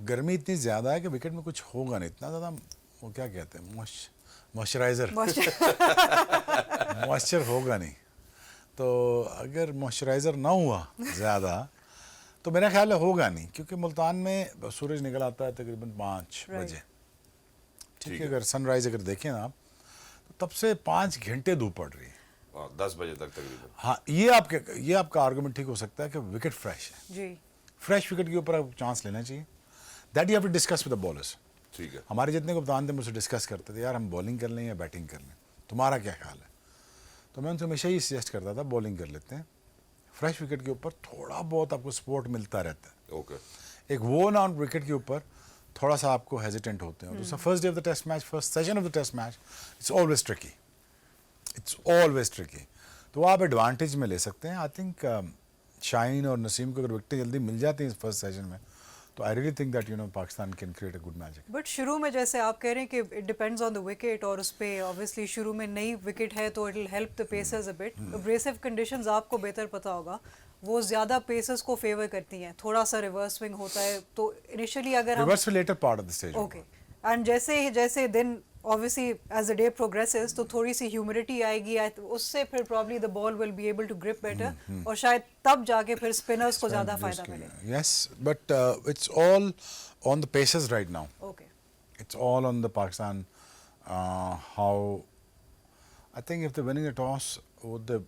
गर्मी इतनी ज़्यादा है कि विकेट में कुछ होगा नहीं इतना ज़्यादा, वो क्या कहते हैं, मॉइस्चराइज़र मॉइस्चर होगा नहीं। तो अगर मॉइस्चराइज़र ना हुआ ज़्यादा तो मेरा ख्याल है होगा नहीं, क्योंकि मुल्तान में सूरज निकल आता है तकरीबन 5 बजे, ठीक है। अगर सनराइज़ अगर देखें आप तो तब से 5 घंटे धूप पड़ रही है, 10 बजे तक तकरीबन। हाँ, ये आपका आर्गूमेंट ठीक हो सकता है कि विकेट फ्रेश है, जी, फ्रेश विकेट के ऊपर आप चांस लेना चाहिए। That you have to discuss with the bowlers. ठीक है। हमारे जितने कप्तान थे मुझसे डिस्कस करते थे, यार हम बॉलिंग कर लें या बैटिंग कर लें, तुम्हारा क्या ख्याल है? तो मैं उनसे हमेशा ही सजेस्ट करता था बॉलिंग कर लेते हैं, फ्रेश विकेट के ऊपर थोड़ा बहुत आपको सपोर्ट मिलता रहता है। ओके। एक वो ऑन विकेट के ऊपर थोड़ा सा आपको हेजिटेंट होते हैं। दूसरा, first day of the test match, first session of the test match, it's always tricky, it's always tricky. तो आप एडवांटेज में ले सकते हैं। आई थिंक शाहीन और नसीम को अगर विकेटें जल्दी मिल जाती हैं इस फर्स्ट सेशन में, तो I really think that Pakistan can create a good magic. But शुरू में जैसे आप कह रहे हैं कि it depends on the wicket, और उस पे ऑब्वियसली शुरू में नई विकेट है तो it will help the pacers a bit. Abrasive conditions आपको बेहतर पता होगा, वो ज़्यादा पेसर्स को फेवर करती हैं, थोड़ा सा रिवर्स स्विंग होता है, तो इनिशियली अगर हम reverse later part of the stage. Okay, and जैसे दिन obviously as the day progresses तो थोड़ी सी ह्यूमिडिटी आएगी, उससे फिर probably the ball will be able to grip better, और शायद तब जाके फिर स्पिनर्स को ज़्यादा फायदा मिलेगा। Yes, but it's all on the paces right now. Okay, It's all on the Pakistan. How I think if they're winning the toss, would they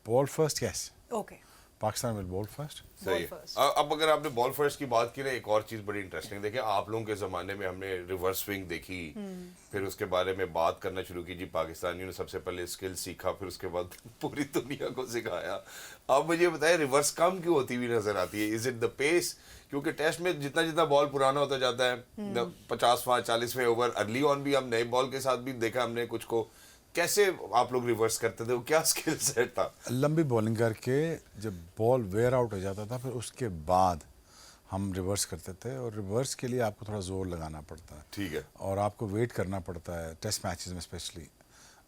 ball first? Yes. Okay, Pakistan will bowl first. सही है। first. अब अगर आपने ball first की बात की ना, एक और चीज बड़ी इंटरेस्टिंग देखिए, आप लोगों के जमाने में हमने रिवर्स स्विंग देखी, फिर उसके बारे में बात करना शुरू की, जी पाकिस्तानियों ने सबसे पहले स्किल सीखा, फिर उसके बाद पूरी दुनिया को सिखाया। अब मुझे बताएं, रिवर्स कम क्यों होती हुई नजर आती है? Is it the pace? क्योंकि टेस्ट में जितना जितना बॉल पुराना होता जाता है, 50वां 40वें ओवर, अर्ली ऑन भी हम नए बॉल के साथ भी देखा हमने कुछ को, कैसे आप लोग रिवर्स करते थे, वो क्या स्किल सेट था? लंबी बॉलिंग करके जब बॉल वेयर आउट हो जाता था, फिर उसके बाद हम रिवर्स करते थे, और रिवर्स के लिए आपको थोड़ा जोर लगाना पड़ता है, ठीक है, और आपको वेट करना पड़ता है टेस्ट मैचेस में स्पेशली।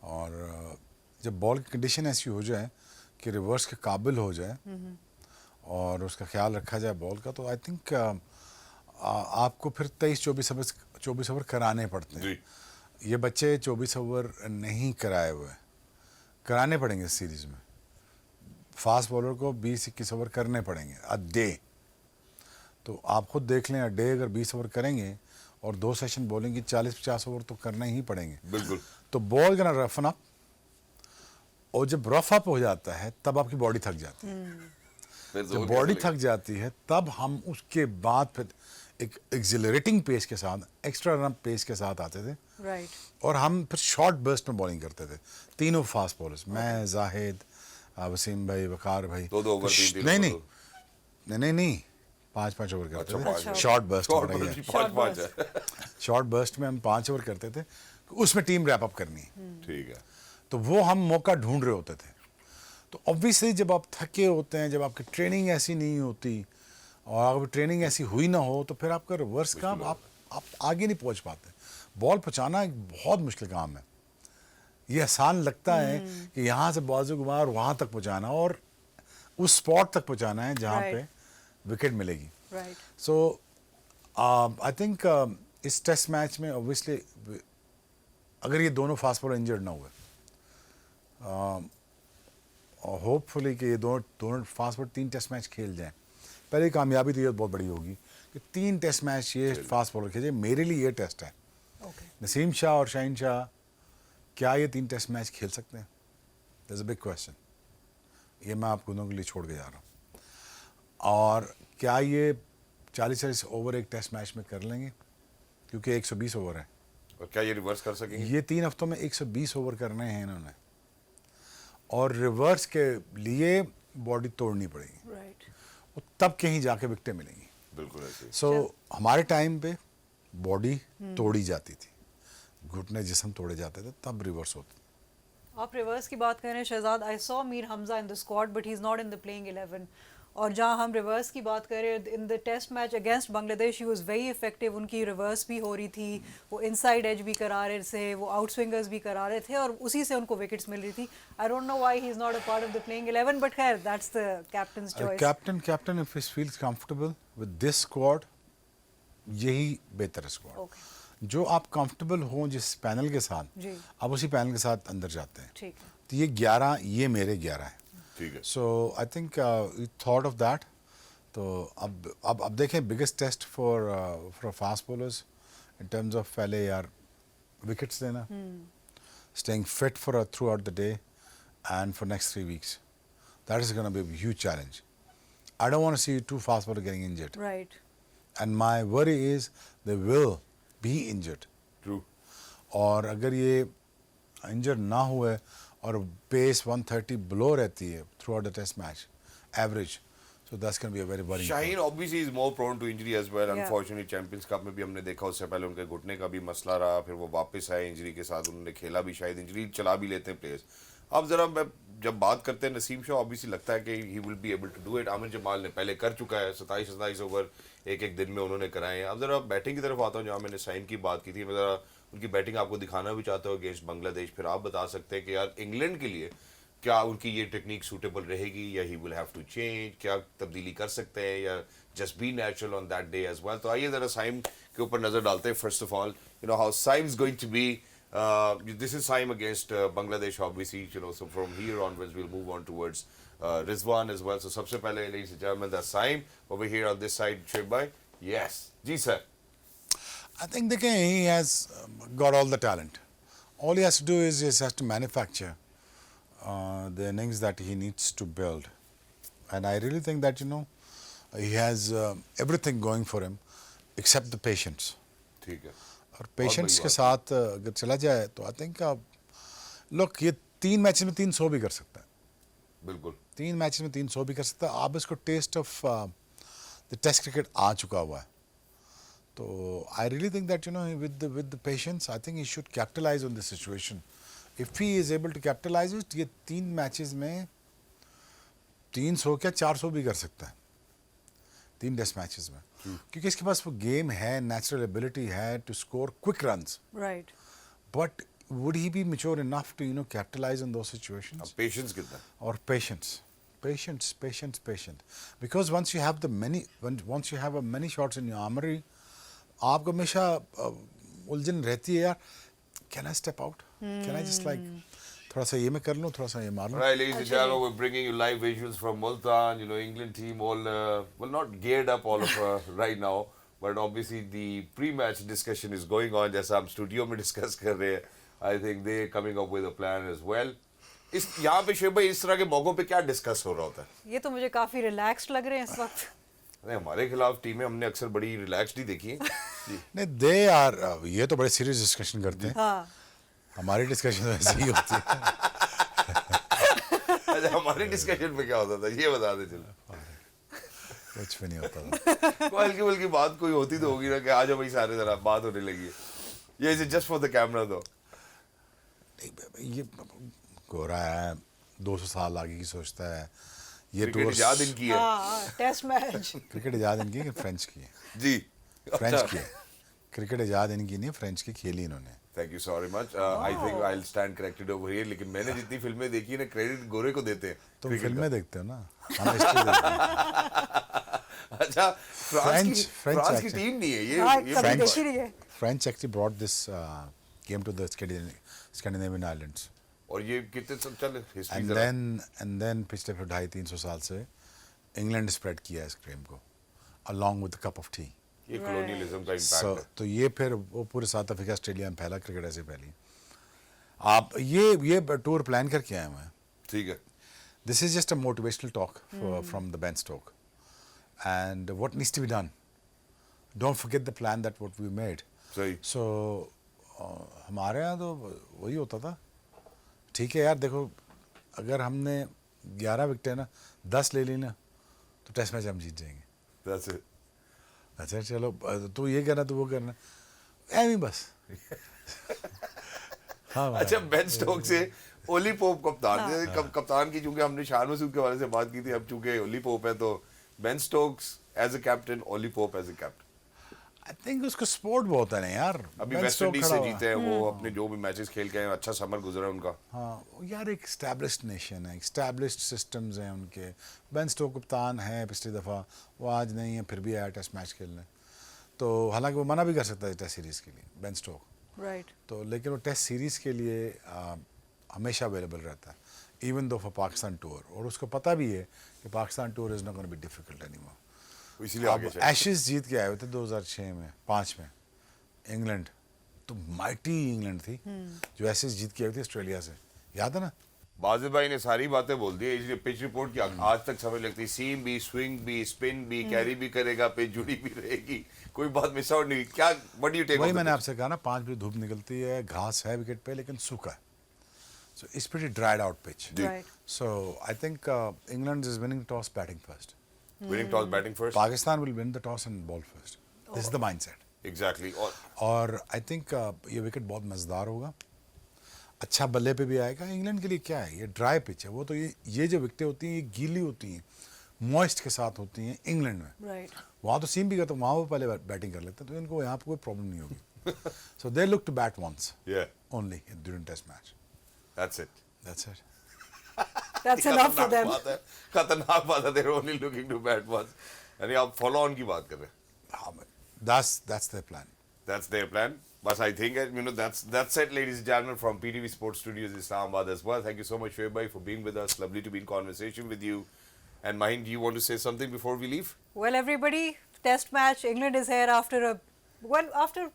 और जब बॉल की कंडीशन ऐसी हो जाए कि रिवर्स के काबिल हो जाए और उसका ख्याल रखा जाए बॉल का, तो आई थिंक आपको फिर 23-24 ओवर कराने पड़ते हैं। जी। ये बच्चे 24 ओवर नहीं कराए हुए, कराने पड़ेंगे इस सीरीज़ में। फास्ट बॉलर को 20-21 ओवर करने पड़ेंगे अ डे। तो आप खुद देख लें, अ डे अगर 20 ओवर करेंगे और 2 सेशन बॉलिंग की 40-50 ओवर तो करने ही पड़ेंगे। बिल्कुल। तो बॉल गना रफन अप, और जब रफ अप हो जाता है तब आपकी बॉडी थक जाती है। जब बॉडी थक जाती है तब हम उसके बाद फिर एक एक्सिलरेटिंग पेस के साथ, एक्स्ट्रा रन पेस के साथ आते थे, राइट, और हम फिर शॉर्ट बर्स्ट में बॉलिंग करते थे, तीनों फास्ट बॉलर्स, मैं, जाहिद, वसीम भाई, वकार भाई। 2-2 ओवर, 3-3 नहीं 5-5 ओवर करते अच्छा। थे, शॉर्ट बर्स्ट शॉर्ट पड़ा बर्स्ट 5-5 है। शॉर्ट बर्स्ट में हम 5 ओवर करते थे, उसमें टीम रैप अप करनी है, ठीक है। तो वो हम मौका ढूंढ रहे होते थे। तो ऑब्वियसली जब आप थके होते हैं, जब आपकी ट्रेनिंग ऐसी नहीं होती, और अगर ट्रेनिंग ऐसी हुई ना हो, तो फिर आपका रिवर्स काम आप आगे नहीं पहुंच पाते। बॉल पहुंचाना एक बहुत मुश्किल काम है। ये आसान लगता है कि यहाँ से बाजू घुमा और वहाँ तक पहुंचाना, और उस स्पॉट तक पहुंचाना है जहाँ पे विकेट मिलेगी। राइट, सो आई थिंक इस टेस्ट मैच में ऑब्वियसली अगर ये दोनों फास्ट बॉलर इंजर्ड ना हुए, और होपफुली कि ये दोनों फास्ट बॉलर 3 टेस्ट मैच खेल जाएं, पहली कामयाबी तो ये बहुत बड़ी होगी कि 3 टेस्ट मैच ये फास्ट बॉलर खेले। मेरे लिए ये टेस्ट है। ओके, नसीम शाह और शाहीन शाह क्या ये 3 टेस्ट मैच खेल सकते हैं? That's a big question. ये मैं आप दोनों के लिए छोड़ के जा रहा हूँ। और क्या ये 40-40 ओवर एक टेस्ट मैच में कर लेंगे? क्योंकि 120 ओवर है, और क्या ये रिवर्स कर सकेंगे? ये 3 हफ्तों में 120 ओवर करने हैं इन्होंने, और रिवर्स के लिए बॉडी तोड़नी पड़ेगी, राइट, तब कहीं जाके विकेटें मिलेंगी। बिल्कुल ऐसे। सो हमारे टाइम पे बॉडी तोड़ी जाती थी, घुटने जिस्म तोड़े जाते थे तब रिवर्स होते। आप रिवर्स की बात कर रहे हैं Shahzad, I saw Mir Hamza in the squad but he is not in the playing 11। और जहां हम रिवर्स की बात कर रहे हैं, in the test match against Bangladesh he was very effective, उनकी रिवर्स भी हो रही थी, वो इनसाइड एज भी करा रहे थे, वो आउट स्विंगर्स भी करा रहे थे और उसी से उनको विकेट्स मिल रही थी। I don't know why he is not a part of the playing 11 but खैर that's the captain's choice. Captain if he feels comfortable with this squad, यही बेहतर स्क्वाड। ओके जो आप कंफर्टेबल हो जिस पैनल के साथ, जी। आप उसी पैनल के साथ अंदर जाते हैं। ठीक है, तो ये 11, ये मेरे 11 हैं। ठीक है। So I think you thought of that. तो अब देखें biggest test for fast bowlers in terms of पहले यार विकेट्स देना, staying fit for throughout the day and for next 3 weeks. That is going to be a huge challenge. I don't want to see two fast bowlers getting injured. Right. And my worry is they will be injured. True. और अगर ये injured ना हुए और pace 130 below रहती है throughout the test match average, so that's can be a very worrying. Shaheen obviously is more prone to injury as well. Yeah. Unfortunately Champions cup में भी हमने देखा, उससे पहले उनके घुटने का भी मसला रहा, फिर वो वापस आए इंजरी के साथ, उन्होंने खेला भी, शायद इंजरी चला भी लेते हैं प्लेयर्स। अब जरा मैं जब बात करते हैं नसीम शाह, ऑब्वियसली लगता है कि he will be able to do it. Aamir Jamal ने पहले कर चुका है, 27 ओवर एक दिन में उन्होंने कराए हैं। अब जरा बैटिंग की तरफ आता हूँ, जहाँ मैंने साइन की बात की थी, मैं जरा उनकी बैटिंग आपको दिखाना भी चाहता हूँ अगेंस्ट बांग्लादेश। फिर आप बता सकते हैं कि यार इंग्लैंड के लिए क्या उनकी ये टेक्निक सूटेबल रहेगी या he will have to change, क्या तब्दीली कर सकते हैं या just be natural on that day as well. तो आइए जरा साइम के ऊपर नजर डालते हैं। First of all, you know how Saim is going to be, this is Saim against Bangladesh, obviously, you know, so from here onwards we'll move on towards Rizwan as well. So सबसे पहले, ladies and gentlemen, that's Saim over here on this side. Shoaib bhai, yes, ji sir. I think he has got all the talent. All he has to do is he has to manufacture the innings that he needs to build. And I really think that, you know, he has everything going for him except the patience. ठीक है। और patience के साथ अगर चला जाए तो I think look, ये 3 मैचेस में 300 भी कर सकता है। बिल्कुल। 3 मैचेस में 300 भी कर सकता है। अब इसको test of the test cricket आ चुका हुआ है। तो I really think that, you know, with the patience I think he should capitalise on this situation. If he is able to capitalise it, ये 3 मैचेस में 300 क्या 400 भी कर सकता है 3 टेस्ट मैचेस में, क्योंकि इसके पास वो गेम है, नेचुरल एबिलिटी है to score quick runs. Right. But would he be mature enough to, you know, capitalize on those situations? अब पेशेंस कितना? और patience, because once you have a many shots in your armoury, आपको हमेशा उलझन रहती है यार, can I step out, can I just like थोड़ा सा ये मैं कर लूँ, थोड़ा सा ये मार लूँ। Right, ladies and gentlemen, we're bringing you live visuals from Multan. You know, England team all well, not geared up all of right now, but obviously the pre-match discussion is going on. जैसा हम studio में discuss कर रहे हैं, I think they coming up with a plan as well. इस यहाँ पे शोएब भाई, इस तरह के मौकों पे क्या डिस्कस हो रहा होता है? ये तो मुझे काफी रिलैक्स्ड लग रहे हैं इस वक्त। नहीं, हमारे खिलाफ टीमें हमने अक्सर बड़ी रिलैक्स्ड ही देखी हैं। नहीं, दे आर, ये तो बड़े सीरियस डिस्कशन करते हैं। हाँ। हमारी डिस्कशन ऐसी ही होती है। अच्छा, हमारी डिस्कशन में क्या होता था ये बता दे चलो। कुछ भी नहीं होता था। कोई हल्की फुल्की बात कोई होती तो होगी ना, कि आज भाई सारे जरा बात होने लगी है। ये is just for the camera दो। ये गोरा है, 200 साल आगे की सोचता है। ये क्रिकेट टूर्स, याद इनकी है हाँ, टेस्ट मैच। क्रिकेट इजाद इनकी है, फ्रेंच की है। जी, फ्रेंच की है। क्रिकेट इजाद इनकी नहीं, फ्रेंच की खेली इन्होंने। Thank you sorry much. I think I will stand corrected over here. लेकिन मैंने जितनी फिल्में देखी है ना, क्रेडिट गोरे को देते हैं। तुम फिल्में देखते हो ना, हम हिस्ट्री देखते हैं। अच्छा, फ्रांस की टीम नहीं है ये। हाँ, ये कभी French. देखी नहीं है। French actually brought this game to the Scandinavian islands. और ये कितने चल हिस्ट्री And then पिछले 250-300 साल से इंग्लैंड स्प्रेड किया है इस गेम को, along with a cup of tea. ये कॉलोनियलिज्म का So, इम्पैक्ट है। तो ये फिर वो पूरे साउथ अफ्रीका, ऑस्ट्रेलिया में फैला क्रिकेट ऐसे फैली। आप ये टूर प्लान करके आए हैं। ठीक है। This is just a motivational talk from the Ben Stoke. And what needs to be done? Don't forget the plan that what we made. सही। So हमारे यहाँ तो वही होता था। ठीक है यार, देखो अगर हमने 11 विकेट ना 10 ले ली ना, तो टेस्ट मैच हम जीत जाएंगे। That's it. अच्छा चलो, तू ये करना, तू वो करना, ऐਵੇਂ बस हाँ भाई। अच्छा, बेन स्टोक्स से ओली पोप कप्तान कप्तान की, चूंकि हमने शान मसूद के वाले से बात की थी, अब चूंकि ओली पोप है तो Ben Stokes as a captain, Ollie Pope as a captain. I think उसको स्पोर्ट बहुत है ना यार। अभी बेन वेस्ट स्टोक इंडीज खड़ा से हुआ। जीते हैं वो, अपने जो भी मैचेस खेल के आए हैं, अच्छा समर गुजरा उनका। हाँ वो यार एक स्टैब्लिश्ड नेशन है, स्टैब्लिश्ड सिस्टम्स हैं उनके। बेन स्टोक कप्तान है, पिछली दफ़ा वो आज नहीं है फिर भी आया टेस्ट मैच खेलने। तो हालांकि वो मना भी कर सकता है टेस्ट सीरीज़ के लिए बेन स्टोक, राइट तो लेकिन वो टेस्ट सीरीज़ के लिए हमेशा अवेलेबल रहता है, even though for Pakistan tour. और उसको पता भी है कि Pakistan tour is not gonna be difficult anymore. इसीलिए आगे अब चले। एशेज़ जीत के आए हुए थे 2006 में 5 में इंग्लैंड, तो माइटी इंग्लैंड थी जो एशेज़ जीत के आई थी ऑस्ट्रेलिया से, याद है ना। बाजिद भाई ने सारी बातें बोल दी, इसलिए पिच रिपोर्ट की आज तक समझ लगती, सीम भी, स्विंग भी, स्पिन भी, कैरी भी करेगा, पिच जुड़ी भी रहेगी, कोई बात मिस आउट नहीं। क्या व्हाट डू यू टेक? वही मैंने आपसे कहा ना, 5 बजे धूप निकलती है, घास है विकेट पे लेकिन सूखा है, so it's pretty dried out pitch. Right so I think England is winning toss batting first, winning toss batting first, Pakistan will win the toss and ball first, this is the mindset. Exactly. और I think ये wicket बहुत मज़ेदार होगा, अच्छा बल्ले पे भी आएगा। इंग्लैंड के लिए क्या है, ये ड्राई पिच है, वो तो ये जो विकेटें होती हैं ये गीली होती हैं, मॉइस्ट के साथ होती हैं इंग्लैंड में। राइट वहाँ तो सीम भी करते, वहाँ वो पहले बैटिंग कर लेते हैं, तो इनको यहाँ पर कोई प्रॉब्लम नहीं होगी। So they look to bat once only during test match, that's it. That's it. That's enough for them. खतरनाक बात है, they're only looking to bat once। यानी आप फॉलो ऑन की बात कर रहे हैं। हाँ, that's their plan. That's their plan. But I think that's it, ladies and gentlemen, from PTV Sports Studios Islamabad as well. Thank you so much, Shoaib bhai, for being with us. Lovely to be in conversation with you. And Mahin, do you want to say something before we leave? Well, everybody, test match. England is here after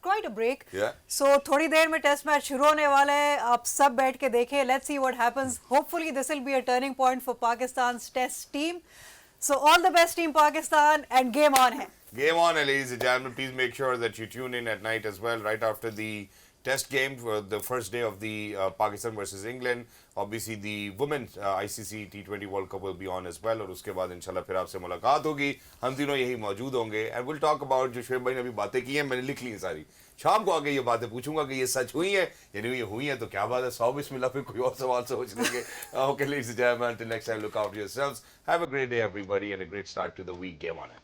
quite a break. Yeah. So थोड़ी देर में test match शुरू होने वाला है, आप सब बैठ के देखें. Let's see what happens. Hopefully, this will be a turning point for Pakistan's test team. So all the best, Team Pakistan, and game on hai. Game on, ladies and gentlemen. Please make sure that you tune in at night as well, right after the test game for the first day of the Pakistan versus England. Obviously, the Women's ICC T20 World Cup will be on as well. और उसके बाद इंशाल्लाह फिर आपसे मुलाकात होगी, हम तीनों यही मौजूद होंगे. And we'll talk about जो शोएब भाई ने अभी बातें की हैं, मैंने लिख ली हैं सारी. शाम को आके ये बातें पूछूंगा कि ये सच हुई है या नहीं हुई है, तो क्या बात है, 100 बिस्मिल्लाह, फिर कोई और सवाल सोच लेंगे. Okay, ladies and gentlemen, until next time, look after yourselves. Have a great day, everybody, and a great start to the week. Game on it.